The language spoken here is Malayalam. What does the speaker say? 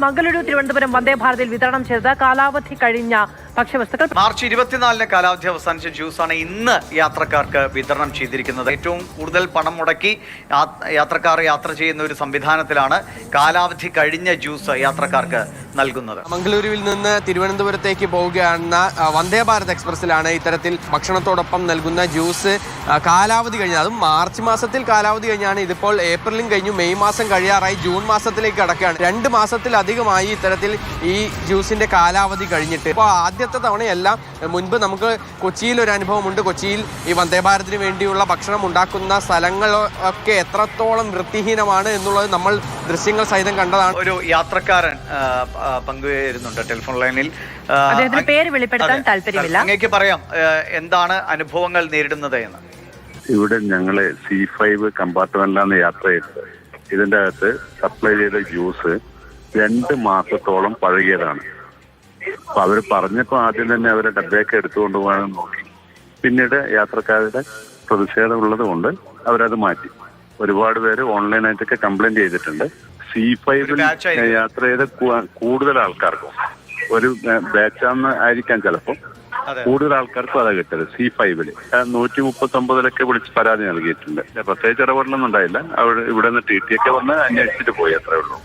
മംഗളൂരു തിരുവനന്തപുരം വന്ദേ ഭാരതിൽ വിതരണം ചെയ്തത് കാലാവധി കഴിഞ്ഞ ഭക്ഷ്യവസ്തുക്കൾ. മാർച്ച് 24-ന് കാലാവധി അവസാനിച്ച ജ്യൂസാണ് ഇന്ന് യാത്രക്കാർക്ക് വിതരണം ചെയ്തിരിക്കുന്നത്. ഏറ്റവും കൂടുതൽ പണം മുടക്കി യാത്രക്കാർ യാത്ര ചെയ്യുന്ന ഒരു സംവിധാനത്തിലാണ് കാലാവധി കഴിഞ്ഞ ജ്യൂസ് യാത്രക്കാർക്ക് നൽകുന്നത്. മംഗളൂരുവിൽ നിന്ന് തിരുവനന്തപുരത്തേക്ക് പോവുകയാണെന്ന വന്ദേ ഭാരത് എക്സ്പ്രസിലാണ് ഇത്തരത്തിൽ ഭക്ഷണത്തോടൊപ്പം നൽകുന്ന ജ്യൂസ് കാലാവധി കഴിഞ്ഞത്. അതും മാർച്ച് മാസത്തിൽ കാലാവധി കഴിഞ്ഞാണ്. ഇതിപ്പോൾ ഏപ്രിലും കഴിഞ്ഞു, മെയ് മാസം കഴിയാറായി, ജൂൺ മാസത്തിലേക്ക് കടക്കുകയാണ്. 2 മാസത്തിലധികമായി ഇത്തരത്തിൽ ഈ ജ്യൂസിന്റെ കാലാവധി കഴിഞ്ഞിട്ട്. ഇപ്പോൾ ആദ്യത്തെ തവണയെല്ലാം മുൻപ് നമുക്ക് കൊച്ചിയിൽ ഒരു അനുഭവമുണ്ട്. കൊച്ചിയിൽ ഈ വന്ദേ ഭാരതിന് വേണ്ടിയുള്ള ഭക്ഷണം ഉണ്ടാക്കുന്ന സ്ഥലങ്ങളൊക്കെ എത്രത്തോളം വൃത്തിഹീനമാണ് എന്നുള്ളത് നമ്മൾ ദൃശ്യങ്ങൾ സഹിതം കണ്ടതാണ്. ഒരു യാത്രക്കാരൻ പങ്കുവരുന്നുണ്ട് ടെലിഫോൺ ലൈനിൽ. അദ്ദേഹത്തിന്റെ പേര് വെളിപ്പെടുത്താൻ താല്പര്യമില്ല. അങ്ങേക്ക് പറയാം എന്താണ് അനുഭവങ്ങൾ നേരിടുന്നത് എന്ന്. ഇവിടെ ഞങ്ങള് C5 കമ്പാർട്ട്മെന്റിലാണ് യാത്ര ചെയ്തത്. ഇതിന്റെ അകത്ത് സപ്ലൈ ചെയ്ത ജ്യൂസ് 2 മാസത്തോളം പഴകിയതാണ്. അപ്പൊ അവര് പറഞ്ഞപ്പോ ആദ്യം തന്നെ അവരെ ഡബ്ബയൊക്കെ എടുത്തുകൊണ്ട് പോകാൻ നോക്കി. പിന്നീട് യാത്രക്കാരുടെ പ്രതിഷേധം ഉള്ളത് കൊണ്ട് അവരത് മാറ്റി. ഒരുപാട് പേര് ഓൺലൈനായിട്ടൊക്കെ കംപ്ലൈന്റ് ചെയ്തിട്ടുണ്ട്. C5 യാത്ര ചെയ്ത കൂടുതൽ ആൾക്കാർക്കും ഒരു ബാച്ചാന്ന് ആയിരിക്കാം ചിലപ്പോൾ കൂടുതൽ ആൾക്കാർക്കും അതാ കിട്ടത്. C5 139 വിളിച്ച് പരാതി നൽകിയിട്ടുണ്ട്. പ്രത്യേകിച്ച് ഇടപെടലൊന്നും ഉണ്ടായില്ല. ഇവിടെ നിന്ന് TT ഒക്കെ വന്ന് അന്വേഷിച്ചിട്ട് പോയി, അത്രേ ഉള്ളൂ.